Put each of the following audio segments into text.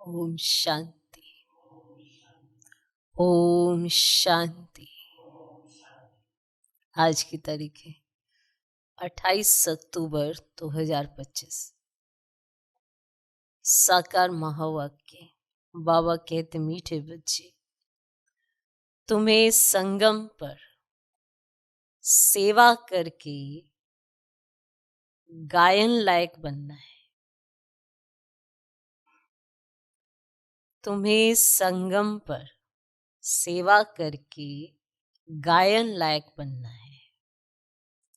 ओम शांति। ओम शांति। आज की तारीख है 28 अक्टूबर 2025। साकार महावाक्य। बाबा कहते, मीठे बच्चे, तुम्हें संगम पर सेवा करके गायन लायक बनना है। तुम्हें संगम पर सेवा करके गायन लायक बनना है।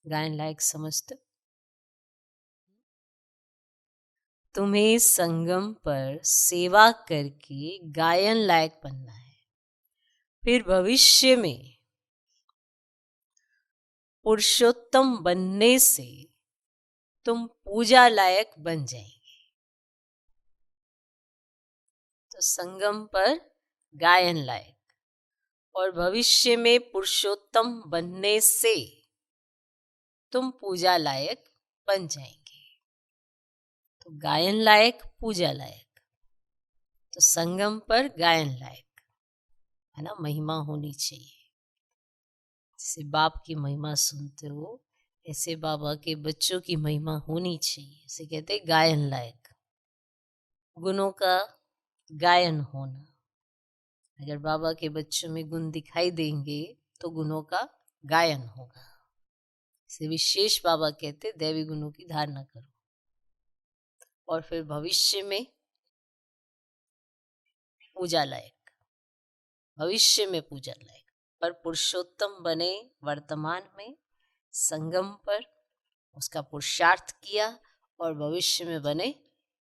गायन लायक समझते? तुम्हें संगम पर सेवा करके गायन लायक बनना है। फिर भविष्य में पुरुषोत्तम बनने से तुम पूजा लायक बन जाएंगे। तो संगम पर गायन लायक और भविष्य में पुरुषोत्तम बनने से तुम पूजा लायक बन जाएंगे। तो गायन लायक, पूजा लायक। तो संगम पर गायन लायक है ना, महिमा होनी चाहिए। जैसे बाप की महिमा सुनते हो, ऐसे बाबा के बच्चों की महिमा होनी चाहिए। इसे कहते हैं गायन लायक, गुणों का गायन होना। अगर बाबा के बच्चों में गुण दिखाई देंगे तो गुणों का गायन होगा। इसे विशेष बाबा कहते, दैवी गुणों की धारणा करो। और फिर भविष्य में पूजा लायक, भविष्य में पूजा लायक। पर पुरुषोत्तम बने वर्तमान में, संगम पर उसका पुरुषार्थ किया और भविष्य में बने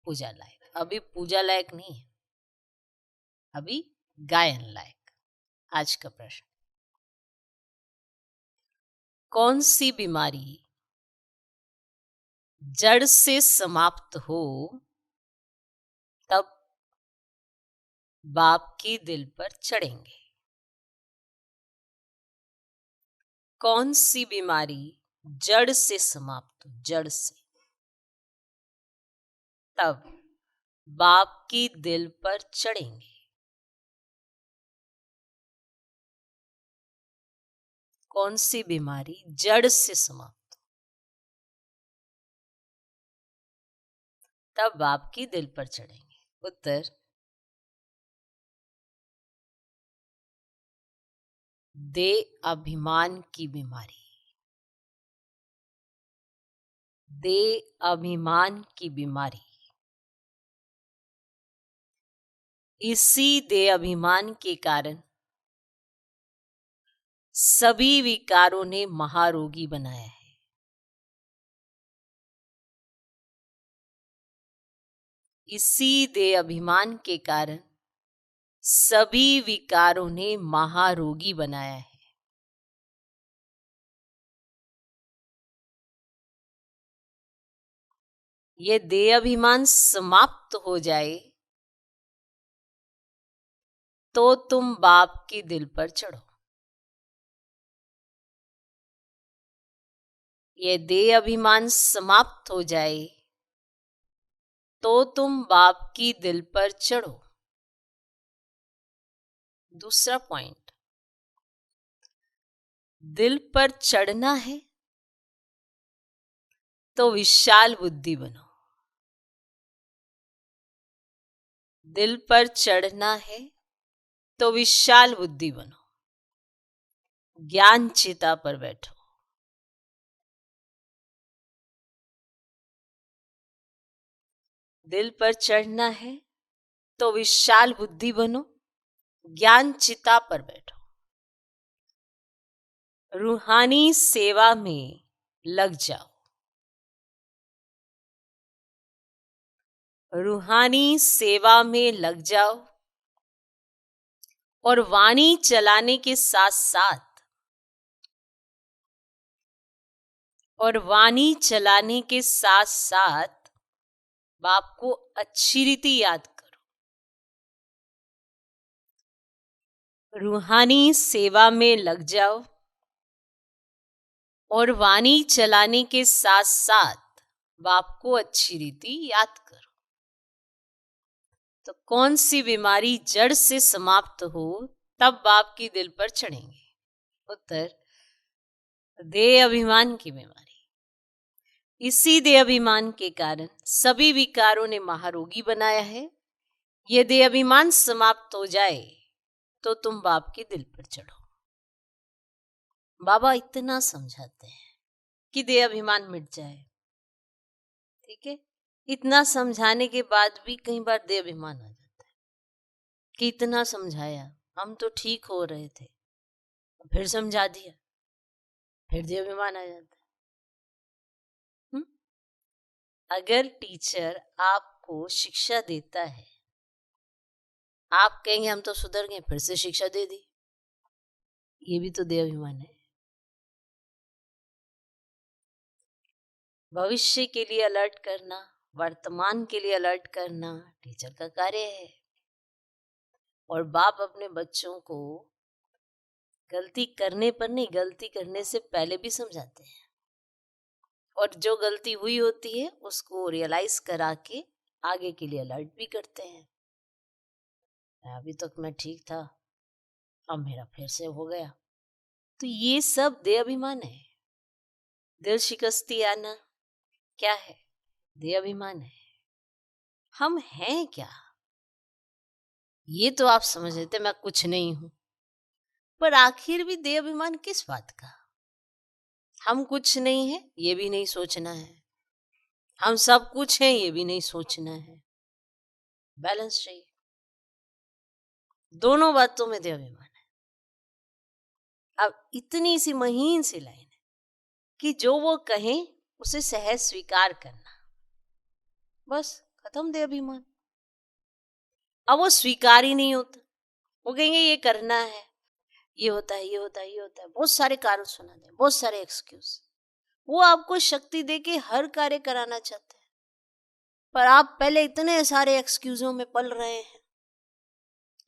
पूजा लायक। अभी पूजा लायक नहीं है, अभी गायन लायक। आज का प्रश्न, कौन सी बीमारी जड़ से समाप्त हो तब बाप की दिल पर चढ़ेंगे? कौन सी बीमारी जड़ से समाप्त हो, जड़ से, तब बाप की दिल पर चढ़ेंगे? कौन सी बीमारी जड़ से समाप्त हो तब बाप की दिल पर चढ़ेंगे? उत्तर, दे अभिमान की बीमारी। दे अभिमान की बीमारी। इसी दे अभिमान के कारण सभी विकारों ने महारोगी बनाया है। इसी दे अभिमान के कारण सभी विकारों ने महारोगी बनाया है। ये देह अभिमान समाप्त हो जाए तो तुम बाप की दिल पर चढ़ो। ये देह अभिमान समाप्त हो जाए तो तुम बाप की दिल पर चढ़ो। दूसरा पॉइंट, दिल पर चढ़ना है तो विशाल बुद्धि बनो। दिल पर चढ़ना है तो विशाल बुद्धि बनो। ज्ञान चिता पर बैठो। दिल पर चढ़ना है तो विशाल बुद्धि बनो, ज्ञान चिता पर बैठो। रूहानी सेवा में लग जाओ। रूहानी सेवा में लग जाओ और वाणी चलाने के साथ साथ बाप को अच्छी रीति याद करो। रूहानी सेवा में लग जाओ और वाणी चलाने के साथ साथ बाप को अच्छी रीति याद करो। तो कौन सी बीमारी जड़ से समाप्त हो तब बाप की दिल पर चढ़ेंगे? उत्तर, देह अभिमान की बीमारी। इसी देह अभिमान के कारण सभी विकारों ने महारोगी बनाया है। ये देह अभिमान समाप्त हो जाए तो तुम बाप के दिल पर चढ़ो। बाबा इतना समझाते हैं कि देह अभिमान मिट जाए, ठीक है। इतना समझाने के बाद भी कई बार देह अभिमान आ जाता है कि इतना समझाया, हम तो ठीक हो रहे थे, फिर समझा दिया, फिर देह अभिमान आ जाता है। अगर टीचर आपको शिक्षा देता है, आप कहेंगे हम तो सुधर गए, फिर से शिक्षा दे दी, ये भी तो देह अभिमान है। भविष्य के लिए अलर्ट करना, वर्तमान के लिए अलर्ट करना टीचर का कार्य है। और बाप अपने बच्चों को गलती करने पर नहीं, गलती करने से पहले भी समझाते हैं, और जो गलती हुई होती है उसको रियलाइज करा के आगे के लिए अलर्ट भी करते हैं। अभी तक मैं ठीक था, अब मेरा फिर से हो गया। तो ये सब देह अभिमान है। दिल शिकस्ती आना क्या है? देह अभिमान है। हम हैं क्या? ये तो आप समझ लेते मैं कुछ नहीं हूं, पर आखिर भी देह अभिमान किस बात का? हम कुछ नहीं है ये भी नहीं सोचना है, हम सब कुछ हैं ये भी नहीं सोचना है। बैलेंस चाहिए, दोनों बातों में देह अभिमान है। अब इतनी सी महीन सी लाइन है कि जो वो कहें उसे सहज स्वीकार करना, बस खत्म देह अभिमान। अब वो स्वीकार ही नहीं होता, वो कहेंगे ये करना है, ये होता है, ये होता है, ये होता है, बहुत सारे कारण सुना दे, बहुत सारे एक्सक्यूज। वो आपको शक्ति देके हर कार्य कराना चाहते हैं, पर आप पहले इतने सारे एक्सक्यूजों में पल रहे हैं,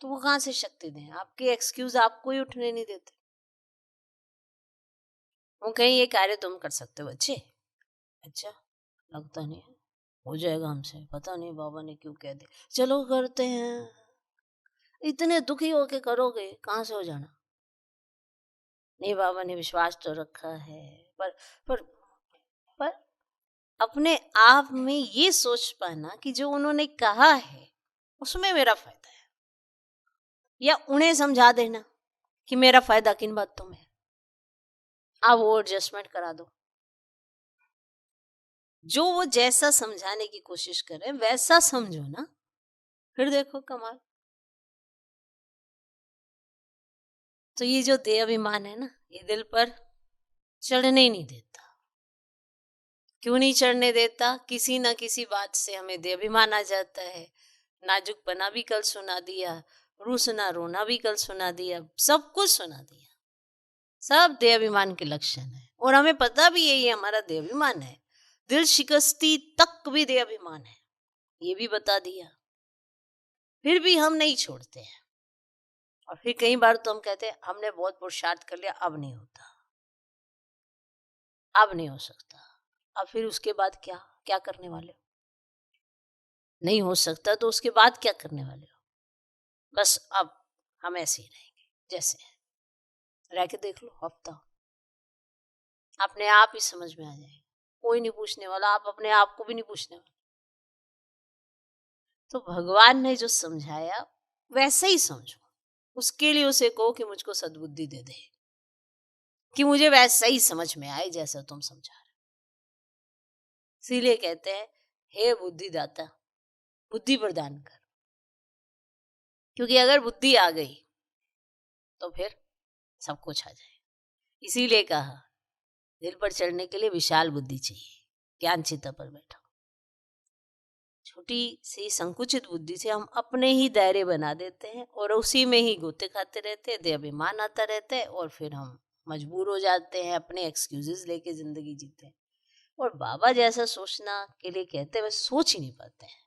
तो वो कहां से शक्ति दें? आपके एक्सक्यूज आपको ही उठने नहीं देते। वो कहें ये कार्य तुम कर सकते हो बच्चे। अच्छा, लगता नहीं है हो जाएगा हमसे, पता नहीं बाबा ने क्यों कह दिया, चलो करते हैं। इतने दुखी होके करोगे, कहां से हो जाना? नहीं, बाबा ने विश्वास तो रखा है, पर पर पर अपने आप में ये सोच पाना कि जो उन्होंने कहा है उसमें मेरा फायदा है, या उन्हें समझा देना कि मेरा फायदा किन बातों में है, आप वो एडजस्टमेंट करा दो। जो वो जैसा समझाने की कोशिश कर रहे हैं वैसा समझो ना, फिर देखो कमाल। तो ये जो देह अभिमान है ना, ये दिल पर चढ़ने ही नहीं देता। क्यों नहीं चढ़ने देता? किसी ना किसी बात से हमें देह अभिमान आ जाता है। नाजुकपना भी कल सुना दिया, रूसना रोना भी कल सुना दिया, सब कुछ सुना दिया। सब देह अभिमान के लक्षण है, और हमें पता भी है ये हमारा देह अभिमान है। दिल शिकस्ती तक भी देह अभिमान है, ये भी बता दिया, फिर भी हम नहीं छोड़ते हैं। और फिर कई बार तो हम कहते हैं हमने बहुत पुरुषार्थ कर लिया, अब नहीं होता, अब नहीं हो सकता। अब फिर उसके बाद क्या क्या करने वाले हो? नहीं हो सकता तो उसके बाद क्या करने वाले हो? बस अब हम ऐसे ही रहेंगे जैसे हैं, रह के देख लो हफ्ता, अपने आप ही समझ में आ जाएगा। कोई नहीं पूछने वाला, आप अपने आप को भी नहीं पूछने वाले। तो भगवान ने जो समझाया वैसे ही समझो, उसके लिए उसे कहो कि मुझको सद्बुद्धि दे दे, कि मुझे वैसा ही समझ में आए जैसा तुम समझा रहे। इसीलिए कहते हैं हे बुद्धिदाता, बुद्धि प्रदान कर, क्योंकि अगर बुद्धि आ गई तो फिर सब कुछ आ जाए। इसीलिए कहा दिल पर चढ़ने के लिए विशाल बुद्धि चाहिए, ज्ञान चिता पर बैठो। छोटी सी संकुचित बुद्धि से हम अपने ही दायरे बना देते हैं और उसी में ही गोते खाते रहते हैं, देह अभिमान आता रहता है, और फिर हम मजबूर हो जाते हैं, अपने एक्सक्यूजेस लेके जिंदगी जीते हैं। और बाबा जैसा सोचना के लिए कहते हैं वैसे सोच ही नहीं पाते हैं,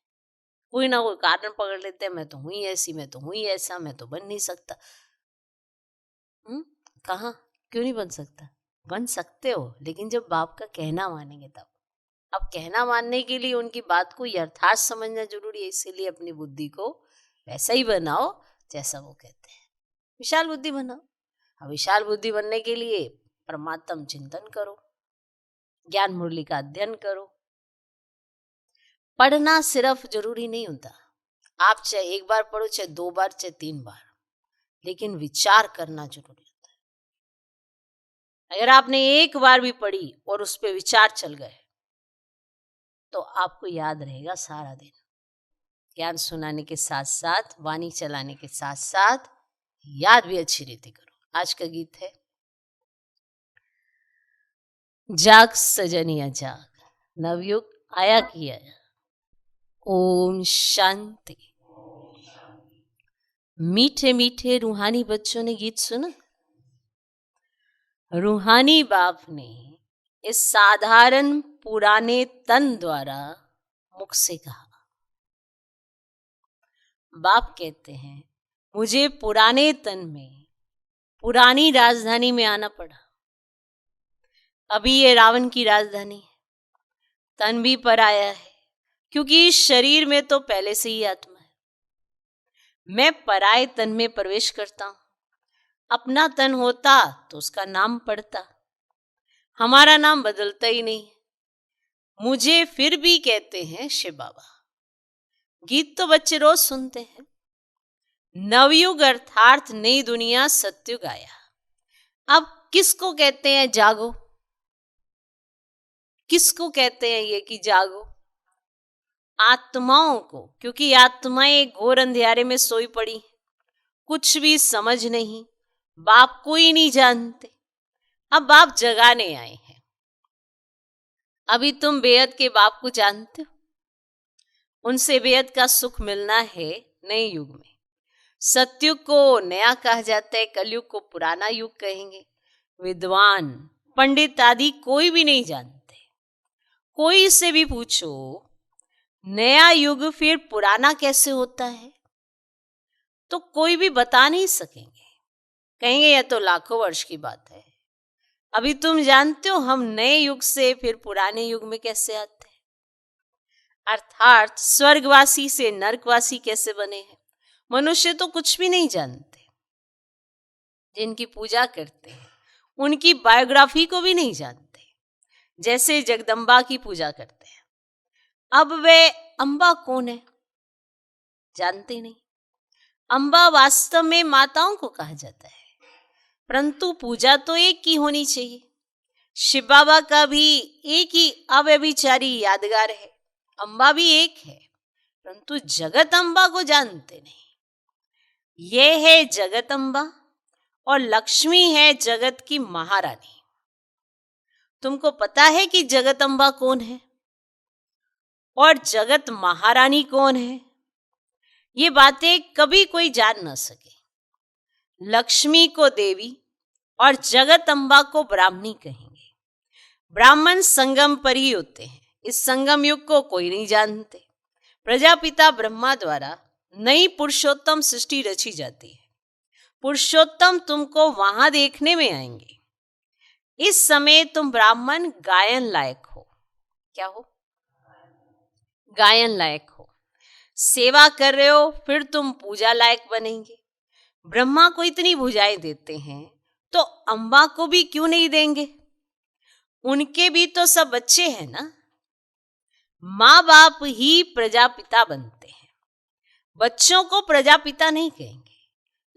कोई ना कोई कारण पकड़ लेते हैं, मैं तो हुई ऐसी, मैं तो हुई ऐसा, मैं तो बन नहीं सकता। कहाँ? क्यों नहीं बन सकता? बन सकते हो, लेकिन जब बाप का कहना मानेंगे तब। अब कहना मानने के लिए उनकी बात को यथार्थ समझना जरूरी है, इसीलिए अपनी बुद्धि को वैसा ही बनाओ जैसा वो कहते हैं। विशाल बुद्धि बनाओ। अब विशाल बुद्धि बनने के लिए परमात्म चिंतन करो, ज्ञान मुरली का अध्ययन करो। पढ़ना सिर्फ जरूरी नहीं होता, आप चाहे एक बार पढ़ो, चाहे 2 बार, चाहे 3 बार, लेकिन विचार करना जरूरी होता है। अगर आपने एक बार भी पढ़ी और उस पर विचार चल गए तो आपको याद रहेगा सारा दिन। ज्ञान सुनाने के साथ साथ, वाणी चलाने के साथ साथ याद भी अच्छी रीति करो। आज का गीत है जाग सजनिया जाग, नवयुग आया की आया। ओम शांति। मीठे मीठे रूहानी बच्चों ने गीत सुना। रूहानी बाप ने इस साधारण पुराने तन द्वारा मुख से कहा। बाप कहते हैं मुझे पुराने तन में, पुरानी राजधानी में आना पड़ा। अभी ये रावण की राजधानी है, तन भी पराया है, क्योंकि इस शरीर में तो पहले से ही आत्मा है। मैं पराये तन में प्रवेश करता हूं। अपना तन होता तो उसका नाम पड़ता, हमारा नाम बदलता ही नहीं। मुझे फिर भी कहते हैं शिव बाबा। गीत तो बच्चे रोज सुनते हैं। नवयुग अर्थात नई दुनिया, सत्युग आया। अब किसको कहते हैं जागो? किसको कहते हैं ये कि जागो? आत्माओं को, क्योंकि आत्माएं घोर अंधेरे में सोई पड़ी, कुछ भी समझ नहीं, बाप को ही नहीं जानते। अब बाप जगाने आए हैं। अभी तुम बेहद के बाप को जानते हो, उनसे बेहद का सुख मिलना है नए युग में। सतयुग को नया कहा जाता है, कलयुग को पुराना युग कहेंगे। विद्वान पंडित आदि कोई भी नहीं जानते। कोई से भी पूछो नया युग फिर पुराना कैसे होता है, तो कोई भी बता नहीं सकेंगे। कहेंगे यह तो लाखों वर्ष की बात है। अभी तुम जानते हो हम नए युग से फिर पुराने युग में कैसे आते हैं, अर्थात स्वर्गवासी से नरकवासी कैसे बने हैं। मनुष्य तो कुछ भी नहीं जानते। जिनकी पूजा करते हैं उनकी बायोग्राफी को भी नहीं जानते। जैसे जगदम्बा की पूजा करते हैं, अब वे अम्बा कौन है जानते नहीं। अम्बा वास्तव में माताओं को कहा जाता है, परंतु पूजा तो एक की होनी चाहिए। शिव बाबा का भी एक ही अव्यभिचारी यादगार है। अम्बा भी एक है, परंतु जगत अम्बा को जानते नहीं। ये है जगत अम्बा और लक्ष्मी है जगत की महारानी। तुमको पता है कि जगत अम्बा कौन है और जगत महारानी कौन है? ये बातें कभी कोई जान न सके। लक्ष्मी को देवी और जगत अम्बा को ब्राह्मणी कहेंगे। ब्राह्मण संगम पर ही होते हैं। इस संगम युग को कोई नहीं जानते। प्रजापिता ब्रह्मा द्वारा नई पुरुषोत्तम सृष्टि रची जाती है। पुरुषोत्तम तुमको वहां देखने में आएंगे। इस समय तुम ब्राह्मण गायन लायक हो। क्या हो? गायन लायक हो। सेवा कर रहे हो, फिर तुम पूजा लायक बनेंगे। ब्रह्मा को इतनी भुजाएं देते हैं तो अम्बा को भी क्यों नहीं देंगे? उनके भी तो सब बच्चे हैं ना। माँ बाप ही प्रजापिता बनते हैं, बच्चों को प्रजापिता नहीं कहेंगे।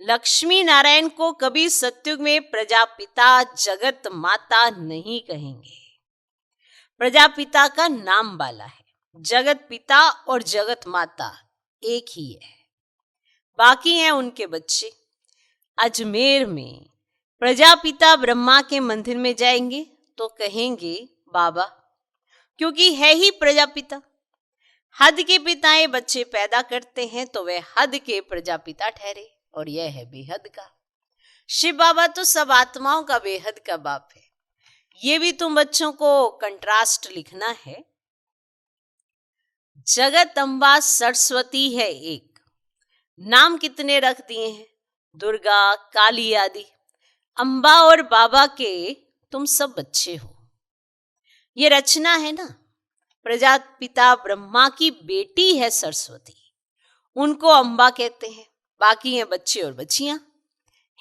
लक्ष्मी नारायण को कभी सतयुग में प्रजापिता जगत माता नहीं कहेंगे। प्रजापिता का नाम वाला है, जगत पिता और जगत माता एक ही है, बाकी हैं उनके बच्चे। अजमेर में प्रजापिता ब्रह्मा के मंदिर में जाएंगे तो कहेंगे बाबा, क्योंकि है ही प्रजापिता। हद के पिताएं बच्चे पैदा करते हैं तो वे हद के प्रजापिता ठहरे, और यह है बेहद का। शिव बाबा तो सब आत्माओं का बेहद का बाप है। ये भी तुम बच्चों को कंट्रास्ट लिखना है। जगत अम्बा सरस्वती है एक। नाम कितने रख दिए हैं, दुर्गा, काली आदि। अम्बा और बाबा के तुम सब बच्चे हो। ये रचना है ना। प्रजापिता ब्रह्मा की बेटी है सरस्वती, उनको अम्बा कहते हैं। बाकी हैं बच्चे और बच्चियां,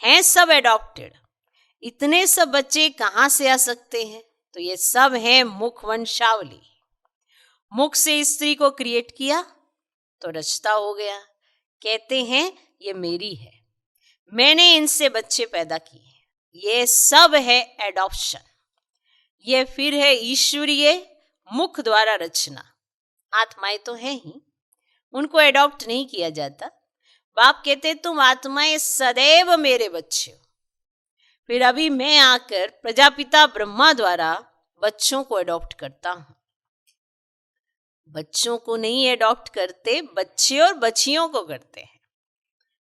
हैं सब एडॉप्टेड। इतने सब बच्चे कहाँ से आ सकते हैं? तो ये सब हैं मुख वंशावली। मुख से स्त्री को क्रिएट किया तो रचता हो गया। कहते हैं ये मेरी है, मैंने इनसे बच्चे पैदा किए। ये सब है एडॉप्शन। ये फिर है ईश्वरीय मुख द्वारा रचना। आत्माएं तो हैं ही, उनको एडॉप्ट नहीं किया जाता। बाप कहते तुम आत्माएं सदैव मेरे बच्चे हो। फिर अभी मैं आकर प्रजापिता ब्रह्मा द्वारा बच्चों को एडॉप्ट करता हूं। बच्चों को नहीं एडॉप्ट करते, बच्चे और बच्चियों को करते हैं।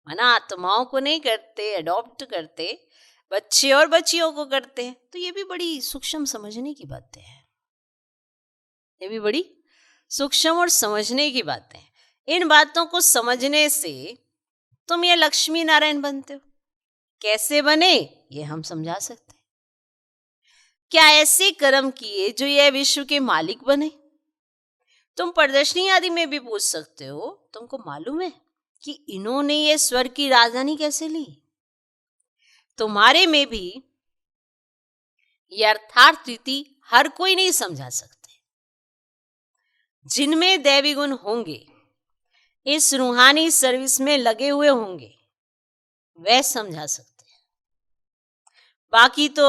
माना आत्माओं को नहीं करते, एडॉप्ट करते, बच्चे और बच्चियों को करते हैं। तो ये भी बड़ी सूक्ष्म समझने की बातें हैं। ये भी बड़ी सूक्ष्म और समझने की बातें हैं। इन बातों को समझने से तुम ये लक्ष्मी नारायण बनते हो। कैसे बने ये हम समझा सकते हैं। क्या ऐसे कर्म किए जो ये विश्व के मालिक बने? तुम प्रदर्शनी आदि में भी पूछ सकते हो, तुमको मालूम है कि इन्होंने ये स्वर्ग की राजधानी कैसे ली? तुम्हारे में भी यथार्थ रीति हर कोई नहीं समझा सकते। जिनमें दैवी गुण होंगे, इस रूहानी सर्विस में लगे हुए होंगे, वह समझा सकते हैं। बाकी तो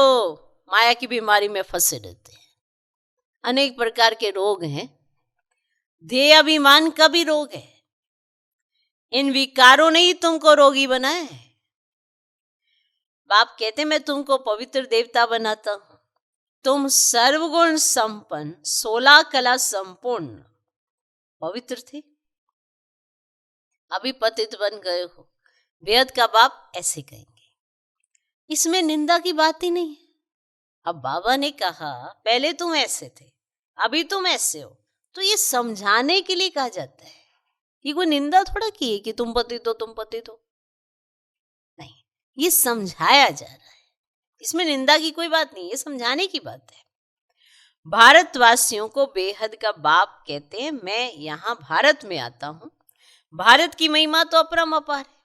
माया की बीमारी में फंसे रहते हैं। अनेक प्रकार के रोग हैं। देह अभिमान का भी रोग है। इन विकारों ने ही तुमको रोगी बनाया है। बाप कहते मैं तुमको पवित्र देवता बनाता हूं। तुम सर्वगुण संपन्न, 16 कला संपूर्ण पवित्र थे, अभी पतित बन गए हो। वेद का बाप ऐसे कहेंगे। इसमें निंदा की बात ही नहीं है। अब बाबा ने कहा पहले तुम ऐसे थे, अभी तुम ऐसे हो, तो ये समझाने के लिए कहा जाता है। ये कोई निंदा थोड़ा की है कि तुम पतित हो, तुम पतित हो। नहीं, ये समझाया जा रहा है। इसमें निंदा की कोई बात नहीं, ये समझाने की बात है। भारतवासियों को बेहद का बाप कहते हैं। मैं यहाँ भारत में आता हूं। भारत की महिमा तो अपरंपार है।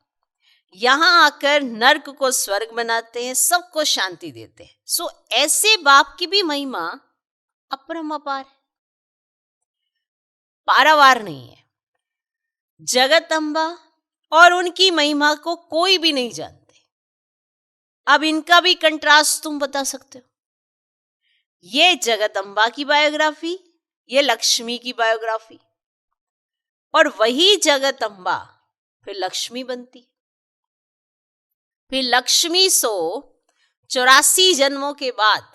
यहां आकर नर्क को स्वर्ग बनाते हैं, सबको शांति देते हैं। सो ऐसे बाप की भी महिमा अपरंपार है, पारावार नहीं है। जगत अम्बा और उनकी महिमा को कोई भी नहीं जानते। अब इनका भी कंट्रास्ट तुम बता सकते हो। ये जगत अम्बा की बायोग्राफी, ये लक्ष्मी की बायोग्राफी, और वही जगत अम्बा फिर लक्ष्मी बनती। फिर लक्ष्मी 84 जन्मों के बाद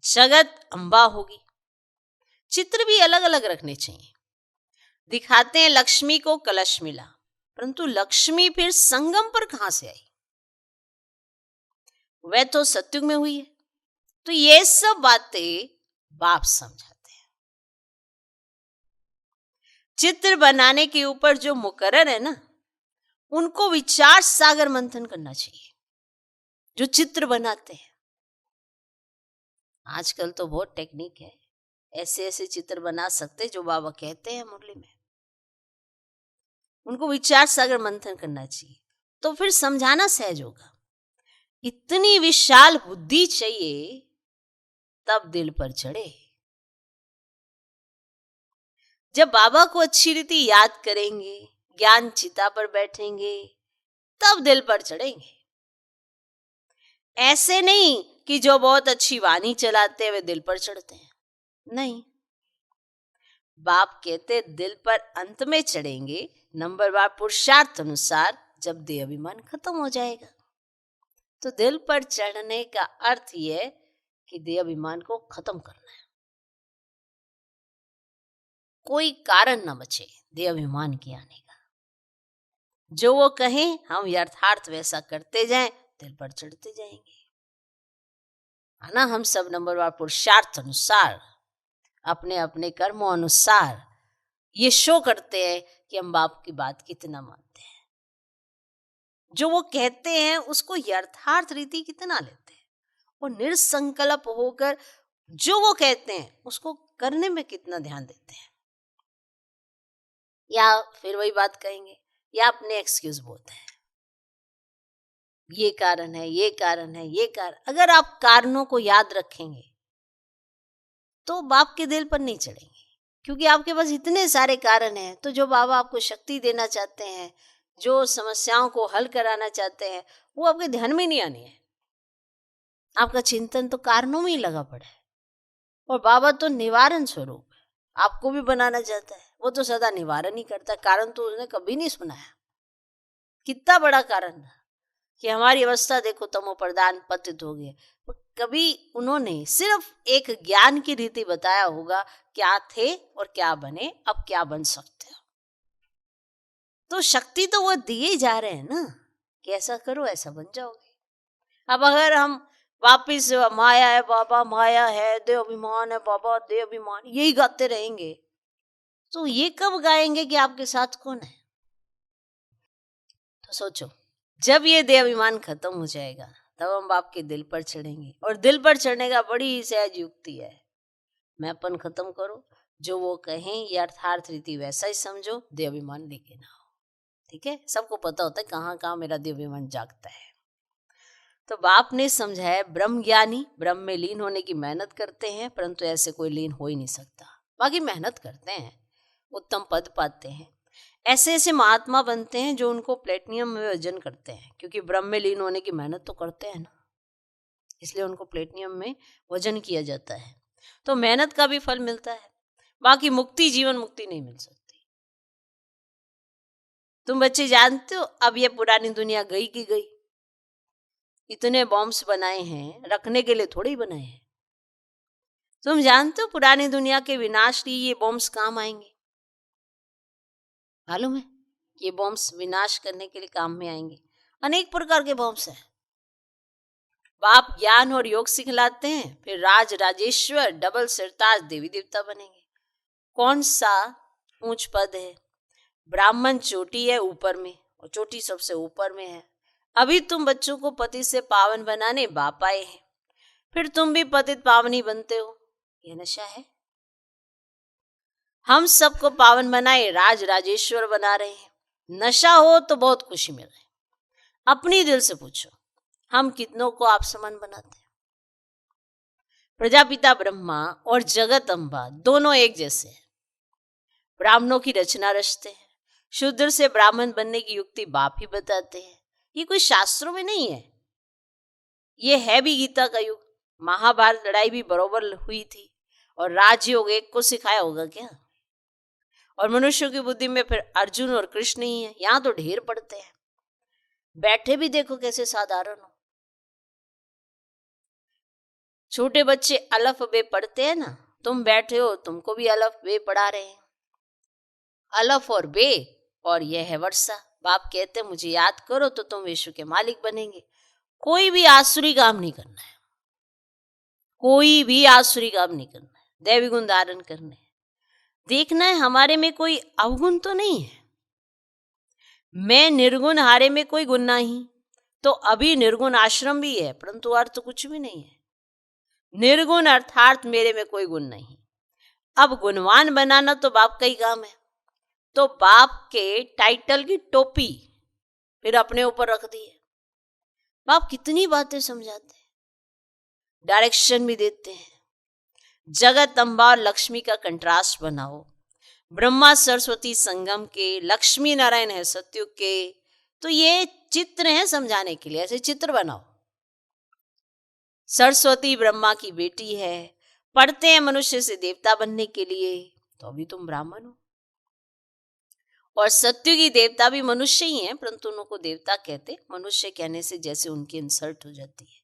जगत अम्बा होगी। चित्र भी अलग अलग रखने चाहिए। दिखाते हैं लक्ष्मी को कलश मिला, परंतु लक्ष्मी फिर संगम पर कहां से आई? वह तो सत्युग में हुई है। तो ये सब बातें बाप समझाते हैं। चित्र बनाने के ऊपर जो मुकर्रर है ना, उनको विचार सागर मंथन करना चाहिए, जो चित्र बनाते हैं। आजकल तो बहुत टेक्निक है, ऐसे ऐसे चित्र बना सकते जो बाबा कहते हैं मुरली में। उनको विचार सागर मंथन करना चाहिए, तो फिर समझाना सहज होगा। इतनी विशाल बुद्धि चाहिए, तब दिल पर चढ़े। जब बाबा को अच्छी रीति याद करेंगे, ज्ञान चिता पर बैठेंगे, तब दिल पर चढ़ेंगे। ऐसे नहीं कि जो बहुत अच्छी वाणी चलाते हैं वे दिल पर चढ़ते हैं। नहीं, बाप कहते दिल पर अंत में चढ़ेंगे, नंबरवार पुरुषार्थ अनुसार, जब देह अभिमान खत्म हो जाएगा। तो दिल पर चढ़ने का अर्थ यह कि देह अभिमान को खत्म करना है। कोई कारण न बचे देह अभिमान के आने का। जो वो कहें हम यथार्थ वैसा करते जाएं, दिल पर चढ़ते जाएंगे। है ना? हम सब नंबरवार पुरुषार्थ अनुसार, अपने अपने कर्मों अनुसार ये शो करते हैं कि हम बाप की बात कितना मानते हैं। जो वो कहते हैं उसको यथार्थ रीति कितना लेते हैं, और निसंकल्प होकर जो वो कहते हैं उसको करने में कितना ध्यान देते हैं, या फिर वही बात कहेंगे या अपने एक्सक्यूज बोलते हैं, ये कारण है, ये कारण है, ये कारण। अगर आप कारणों को याद रखेंगे तो बाप के दिल पर नहीं चढ़ेंगे, क्योंकि आपके पास इतने सारे कारण हैं। तो जो बाबा आपको शक्ति देना चाहते हैं, जो समस्याओं को हल कराना चाहते हैं, वो आपके ध्यान में नहीं आनी है। आपका चिंतन तो कारणों में ही लगा पड़ा है। और बाबा तो निवारण स्वरूप है, आपको भी बनाना चाहता है। वो तो सदा निवारण ही करता है, कारण तो उसने कभी नहीं सुनाया। कितना बड़ा कारण था कि हमारी अवस्था देखो तमो प्रधान पतित हो गए। कभी उन्होंने सिर्फ एक ज्ञान की रीति बताया होगा, क्या थे और क्या बने, अब क्या बन सकते हो। तो शक्ति तो वो दिए ही जा रहे हैं ना, कि ऐसा करो ऐसा बन जाओगे। अब अगर हम वापिस माया है बाबा, माया है, देह अभिमान है बाबा, देह अभिमान, यही गाते रहेंगे तो ये कब गाएंगे कि आपके साथ कौन है। तो सोचो, जब ये देह अभिमान खत्म हो जाएगा तब हम बाप के दिल पर चढ़ेंगे। और दिल पर चढ़ने का बड़ी सहज युक्ति है, मैं अपन खत्म करो, जो वो कहें ये अर्थार्थ रीति वैसा ही समझो, देह अभिमान लेके ना हो। ठीक है, सबको पता होता है कहाँ कहाँ मेरा देह अभिमान जागता है। तो बाप ने समझाया, ब्रह्म ज्ञानी ब्रह्म में लीन होने की मेहनत करते हैं, परंतु ऐसे कोई लीन हो ही नहीं सकता। बाकी मेहनत करते हैं, उत्तम पद पाते हैं, ऐसे ऐसे महात्मा बनते हैं जो उनको प्लेटिनियम में वजन करते हैं, क्योंकि ब्रह्म में लीन होने की मेहनत तो करते हैं ना, इसलिए उनको प्लेटिनियम में वजन किया जाता है। तो मेहनत का भी फल मिलता है। बाकी मुक्ति, जीवन मुक्ति नहीं मिल सकती। तुम बच्चे जानते हो, अब ये पुरानी दुनिया गई की गई। इतने बॉम्ब्स बनाए हैं, रखने के लिए थोड़ी बनाए हैं। तुम जानते हो पुरानी दुनिया के विनाश के ये बॉम्ब्स काम आएंगे, मालूम है? ये बॉम्ब्स विनाश करने के लिए काम में आएंगे। अनेक प्रकार के बॉम्ब्स हैं। बाप ज्ञान और योग सिखलाते हैं, फिर राज राजेश्वर डबल सिरताज देवी देवता बनेंगे। कौन सा ऊंच पद है? ब्राह्मण चोटी है ऊपर में, और चोटी सबसे ऊपर में है। अभी तुम बच्चों को पति से पावन बनाने बाप आए हैं, फिर तुम भी पतित पावनी बनते हो। यह नशा है। हम सबको पावन बनाए राज राजेश्वर बना रहे हैं। नशा हो तो बहुत खुशी मिल रही। अपनी दिल से पूछो, हम कितनों को आप समान बनाते हैं? प्रजापिता ब्रह्मा और जगत अम्बा दोनों एक जैसे हैं। ब्राह्मणों की रचना रचते हैं, शूद्र से ब्राह्मण बनने की युक्ति बाप ही बताते हैं। ये कोई शास्त्रों में नहीं है, ये है भी गीता का युग। महाभारत लड़ाई भी बरोबर हुई थी, और राजयोग एक को सिखाया होगा क्या? और मनुष्यों की बुद्धि में फिर अर्जुन और कृष्ण ही है। यहाँ तो ढेर पड़ते हैं, बैठे भी देखो कैसे साधारण हो। छोटे बच्चे अलफ बे पढ़ते हैं ना, तुम बैठे हो, तुमको भी अलफ बे पढ़ा रहे हैं। अलफ और बे, और यह है वर्षा। बाप कहते मुझे याद करो तो तुम विश्व के मालिक बनेंगे। कोई भी आसुरी काम नहीं करना है, कोई भी आसुरी काम नहीं करना है, दैवी गुण धारण करने हैं। देखना है हमारे में कोई अवगुण तो नहीं है। मैं निर्गुण, हारे में कोई गुण नहीं। तो अभी निर्गुण आश्रम भी है, परंतु अर्थ कुछ भी नहीं है। निर्गुण अर्थात मेरे में कोई गुण नहीं। अब गुणवान बनाना तो बाप का ही काम है। तो बाप के टाइटल की टोपी फिर अपने ऊपर रख दी है। बाप कितनी बातें समझाते हैं, डायरेक्शन भी देते हैं। जगत अम्बा और लक्ष्मी का कंट्रास्ट बनाओ। ब्रह्मा सरस्वती संगम के, लक्ष्मी नारायण है सत्युग के। तो ये चित्र है समझाने के लिए, ऐसे चित्र बनाओ। सरस्वती ब्रह्मा की बेटी है, पढ़ते हैं मनुष्य से देवता बनने के लिए, तो अभी तुम ब्राह्मण हो। और सत्युगी देवता भी मनुष्य ही हैं, परंतु उनको देवता कहते मनुष्य कहने से जैसे उनकी इंसल्ट हो जाती है,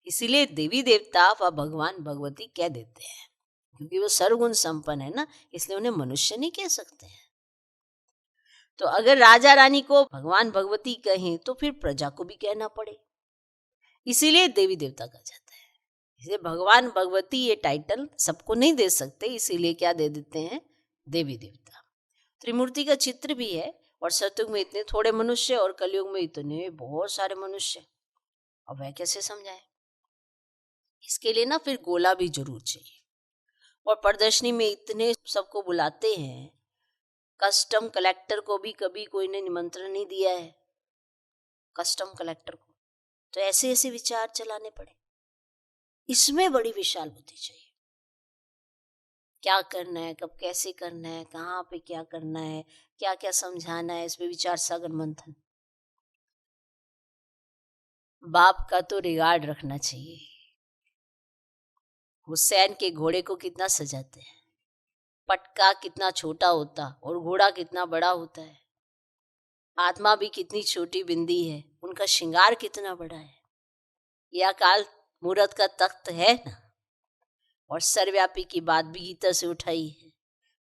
इसीलिए देवी देवता व भगवान भगवती कह देते हैं, क्योंकि वो सर्वगुण संपन्न है ना, इसलिए उन्हें मनुष्य नहीं कह सकते हैं। तो अगर राजा रानी को भगवान भगवती कहें तो फिर प्रजा को भी कहना पड़े, इसीलिए देवी देवता कहा जाता है। इसलिए भगवान भगवती ये टाइटल सबको नहीं दे सकते, इसीलिए क्या दे देते हैं? देवी देवता। त्रिमूर्ति का चित्र भी है, और सतयुग में इतने थोड़े मनुष्य और कलयुग में इतने बहुत सारे मनुष्य, और वह कैसे समझाए? इसके लिए ना फिर गोला भी जरूर चाहिए। और प्रदर्शनी में इतने सबको बुलाते हैं, कस्टम कलेक्टर को भी कभी कोई ने निमंत्रण नहीं दिया है, कस्टम कलेक्टर को। तो ऐसे ऐसे विचार चलाने पड़े। इसमें बड़ी विशाल बुद्धि चाहिए। क्या करना है, कब कैसे करना है, कहाँ पे क्या करना है, क्या क्या समझाना है, इस पे विचार सागर मंथन। बाप का तो रिगार्ड रखना चाहिए। हुसैन के घोड़े को कितना सजाते हैं, पटका कितना छोटा होता और घोड़ा कितना बड़ा होता है। आत्मा भी कितनी छोटी बिंदी है, उनका श्रृंगार कितना बड़ा है। यह अकाल मूरत का तख्त है ना, और सर्वव्यापी की बात भी गीता से उठाई है।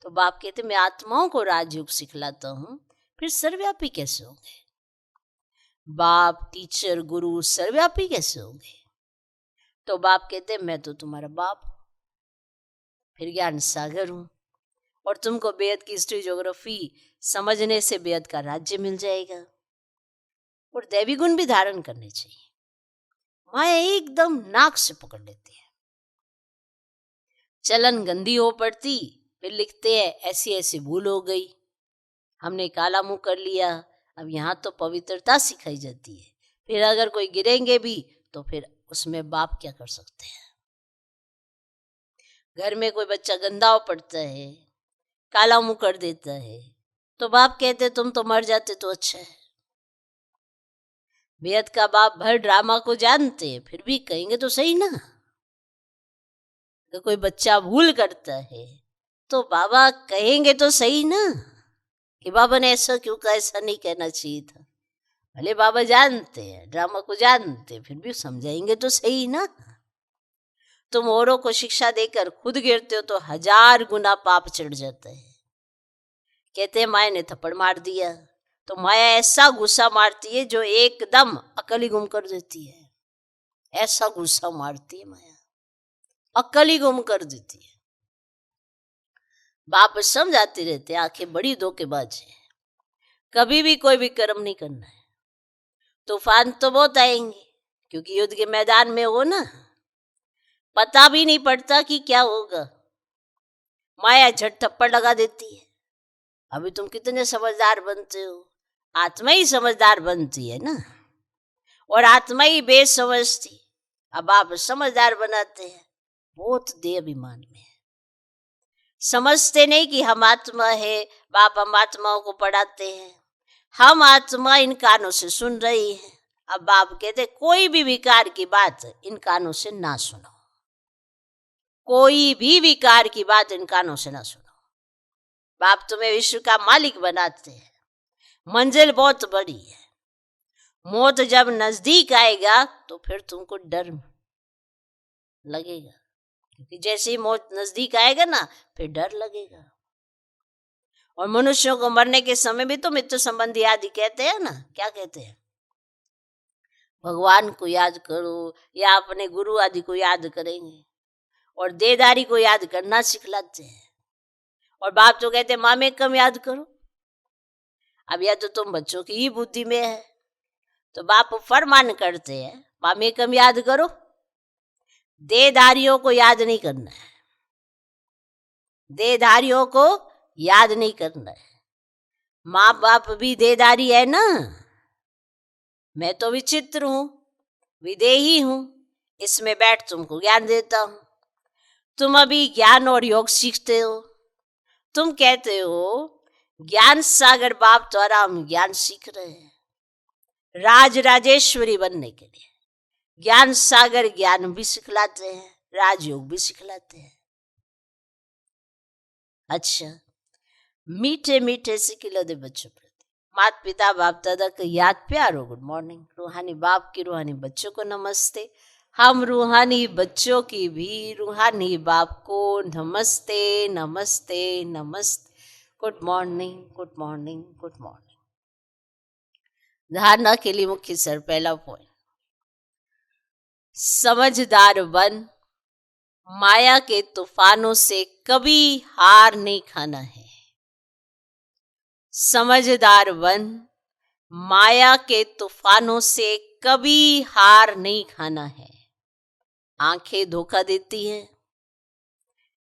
तो बाप कहते मैं आत्माओं को राजयोग सिखलाता हूं, फिर सर्वव्यापी कैसे होंगे? बाप, टीचर, गुरु सर्वव्यापी कैसे होंगे? तो बाप कहते मैं तो तुम्हारा बाप हूं, फिर ज्ञान सागर हूं, और तुमको बेद की हिस्ट्री ज्योग्राफी समझने से बेद का राज्य मिल जाएगा। और दैवी गुण भी धारण करने चाहिए। माया एकदम नाक से पकड़ लेती है। चलन गंदी हो पड़ती, फिर लिखते हैं ऐसी ऐसी भूल हो गई, हमने काला मुंह कर लिया। अब यहाँ तो पवित्रता सिखाई जाती है। फिर अगर कोई गिरेंगे भी तो फिर उसमें बाप क्या कर सकते हैं? घर में कोई बच्चा गंदा हो पड़ता है, काला मुंह कर देता है, तो बाप कहते तुम तो मर जाते तो अच्छा है। बेहद का बाप भर ड्रामा को जानते हैं, फिर भी कहेंगे तो सही ना। तो कोई बच्चा भूल करता है तो बाबा कहेंगे तो सही ना कि बाबा ने ऐसा क्यों कहा, ऐसा नहीं कहना चाहिए था। भले बाबा जानते हैं, ड्रामा को जानते हैं, फिर भी समझाएंगे तो सही ना। तुम औरों को शिक्षा देकर खुद गिरते हो तो 1000 गुना पाप चढ़ जाता है। कहते हैं माया ने थप्पड़ मार दिया, तो माया ऐसा गुस्सा मारती है जो एकदम अकल ही गुम कर देती है। ऐसा गुस्सा मारती है माया, अकल ही गुम कर देती है। बाप समझाते रहते, आंखें बड़ी धोखेबाज है, कभी भी कोई भी कर्म नहीं करना है। तूफान तो बहुत आएंगे, क्योंकि युद्ध के मैदान में हो ना, पता भी नहीं पड़ता कि क्या होगा। माया झट थप्पड़ लगा देती है। अभी तुम कितने समझदार बनते हो, आत्मा ही समझदार बनती है ना, और आत्मा ही बेसमझती। अब आप समझदार बनाते हैं, बहुत देह अभिमान में है। समझते नहीं कि हम आत्मा है। बाप हम आत्माओं को पढ़ाते हैं, हम आत्मा इन कानों से सुन रही है। अब बाप कहते कोई भी विकार की बात इन कानों से ना सुनो, कोई भी विकार की बात इन कानों से ना सुनो। बाप तुम्हें विश्व का मालिक बनाते हैं, मंजिल बहुत बड़ी है। मौत जब नजदीक आएगा तो फिर तुमको डर लगेगा, क्योंकि जैसे ही मौत नजदीक आएगा ना फिर डर लगेगा। और मनुष्यों को मरने के समय भी तो मित्र संबंधी आदि कहते हैं ना, क्या कहते हैं? भगवान को याद करो, या अपने गुरु आदि को याद करेंगे, और देदारी को याद करना सिखलाते हैं। और बाप तो कहते मामे कम याद करो। अब या तो तुम बच्चों की ही बुद्धि में है, तो बाप फरमान करते हैं मामे कम याद करो, देदारियों को याद नहीं करना है, देदारियों को याद नहीं करना है। माँ बाप भी देदारी है ना। मैं तो विचित्र हूं, विदेही हूं, इसमें बैठ तुमको ज्ञान देता हूं। तुम अभी ज्ञान और योग सीखते हो। तुम कहते हो ज्ञान सागर बाप द्वारा हम ज्ञान सीख रहे हैं, राज राजेश्वरी बनने के लिए। ज्ञान सागर ज्ञान भी सिखलाते हैं, राजयोग भी सिखलाते हैं। अच्छा, मीठे मीठे से खिलौने बच्चों प्रति माता पिता बाप दादा का याद प्यार हो। Good morning. रूहानी बाप की रूहानी बच्चों को नमस्ते। हम रूहानी बच्चों की भी रूहानी बाप को नमस्ते नमस्ते नमस्ते। Good morning, good morning, good morning. धारणा के लिए मुख्य सर पहला पॉइंट, समझदार बन, माया के तूफानों से कभी हार नहीं खाना है। समझदार बन, माया के तूफानों से कभी हार नहीं खाना है। आंखें धोखा देती हैं,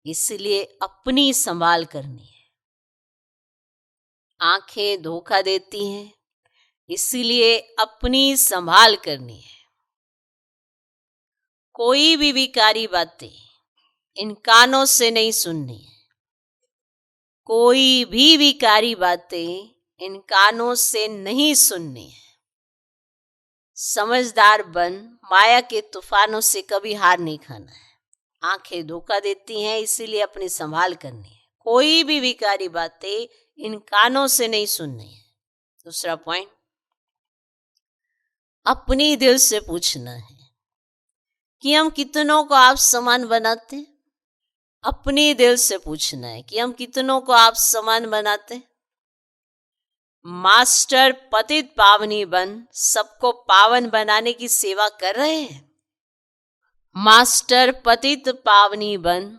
इसलिए अपनी संभाल करनी है। आंखें धोखा देती हैं, इसीलिए अपनी संभाल करनी है। कोई भी विकारी बातें इन कानों से नहीं सुननी है। कोई भी विकारी बातें इन कानों से नहीं सुननी है। समझदार बन माया के तूफानों से कभी हार नहीं खाना है। आंखें धोखा देती हैं, इसीलिए अपनी संभाल करनी है। कोई भी विकारी बातें इन कानों से नहीं सुननी है। दूसरा पॉइंट, अपनी दिल से पूछना है कि हम कितनों को आप समान बनाते हैं। अपनी दिल से पूछना है कि हम कितनों को आप समान बनाते हैं। मास्टर पतित पावनी बन सबको पावन बनाने की सेवा कर रहे हैं। मास्टर पतित पावनी बन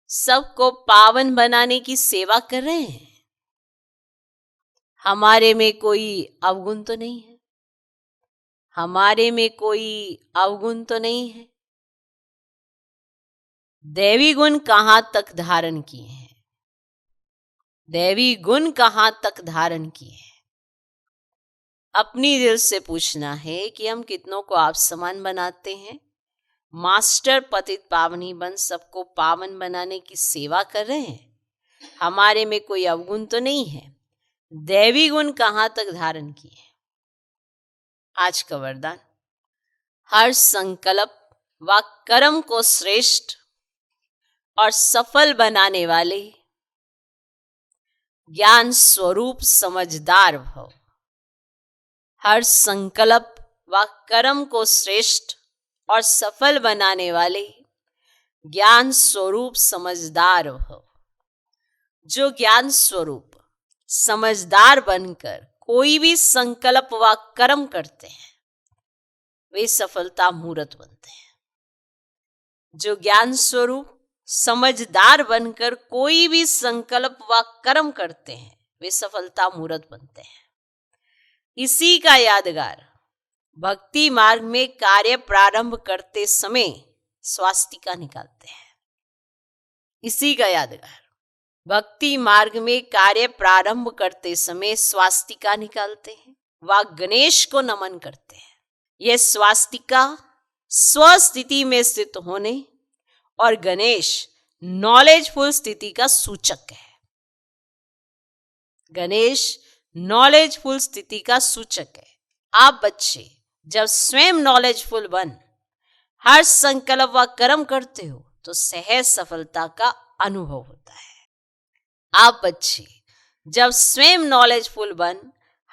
सबको पावन बनाने की सेवा कर रहे हैं। हमारे में कोई अवगुण तो नहीं है। हमारे में कोई अवगुण तो नहीं है। दैवी गुण कहां तक धारण किए हैं। दैवी गुण कहां तक धारण किए हैं। अपनी दिल से पूछना है कि हम कितनों को आप समान बनाते हैं। मास्टर पतित पावनी बन सबको पावन बनाने की सेवा कर रहे हैं। हमारे में कोई अवगुण तो नहीं है। दैवी गुण कहां तक धारण किए हैं। आज का वरदान, हर संकल्प व कर्म को श्रेष्ठ और सफल बनाने वाले ज्ञान स्वरूप समझदार भव। हर संकल्प व कर्म को श्रेष्ठ और सफल बनाने वाले ज्ञान स्वरूप समझदार भव। जो ज्ञान स्वरूप समझदार बनकर कोई भी संकल्प व कर्म करते हैं, वे सफलता मूर्त बनते हैं। जो ज्ञान स्वरूप समझदार बनकर कोई भी संकल्प व कर्म करते हैं, वे सफलता मूर्त बनते हैं। इसी का यादगार भक्ति मार्ग में कार्य प्रारंभ करते समय स्वास्तिका निकालते हैं। इसी का यादगार भक्ति मार्ग में कार्य प्रारंभ करते समय स्वास्तिका निकालते हैं व गणेश को नमन करते हैं। यह स्वास्तिका स्वस्थिति में स्थित होने और गणेश नॉलेजफुल स्थिति का सूचक है। गणेश नॉलेजफुल स्थिति का सूचक है। आप बच्चे जब स्वयं नॉलेजफुल बन हर संकल्प व कर्म करते हो तो सहज सफलता का अनुभव होता है। आप बच्चे जब स्वयं नॉलेजफुल बन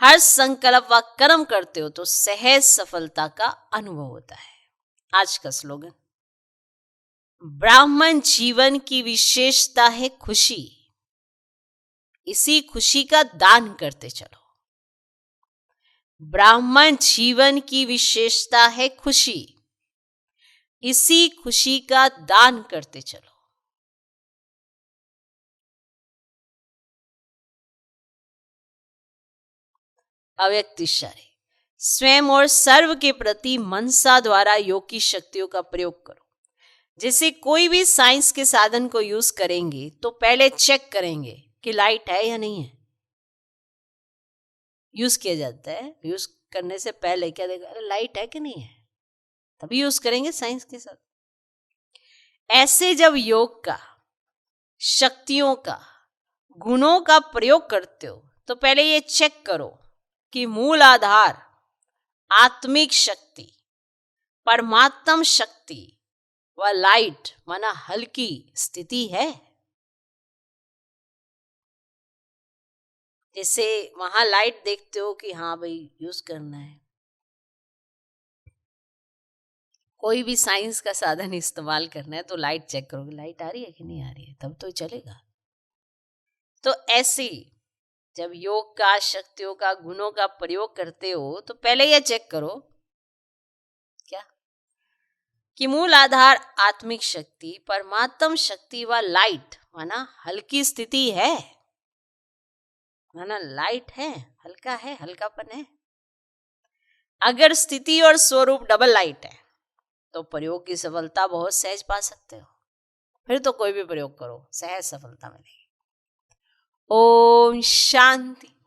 हर संकल्प व कर्म करते हो तो सहज सफलता का अनुभव होता है। आज का स्लोगन, ब्राह्मण जीवन की विशेषता है खुशी, इसी खुशी का दान करते चलो। ब्राह्मण जीवन की विशेषता है खुशी, इसी खुशी का दान करते चलो। अव्यक्त इशारे, स्वयं और सर्व के प्रति मनसा द्वारा योग की शक्तियों का प्रयोग करो। जैसे कोई भी साइंस के साधन को यूज करेंगे तो पहले चेक करेंगे कि लाइट है या नहीं है। यूज किया जाता है, यूज करने से पहले क्या देखा, अरे लाइट है कि नहीं है, तभी यूज करेंगे साइंस के साथ। ऐसे जब योग का, शक्तियों का, गुणों का प्रयोग करते हो तो पहले ये चेक करो कि मूल आधार आत्मिक शक्ति, परमात्म शक्ति व लाइट माना हल्की स्थिति है। जैसे वहां लाइट देखते हो कि हाँ भाई यूज करना है। कोई भी साइंस का साधन इस्तेमाल करना है तो लाइट चेक करोगे, लाइट आ रही है कि नहीं आ रही है, तब तो चलेगा। तो ऐसे जब योग का, शक्तियों का, गुणों का प्रयोग करते हो तो पहले यह चेक करो क्या कि मूल आधार आत्मिक शक्ति, परमात्म शक्ति व लाइट माना हल्की स्थिति है, माना लाइट है, हल्का है, हल्कापन है। अगर स्थिति और स्वरूप डबल लाइट है तो प्रयोग की सफलता बहुत सहज पा सकते हो। फिर तो कोई भी प्रयोग करो, सहज सफलता मिलेगी। ओम शांति।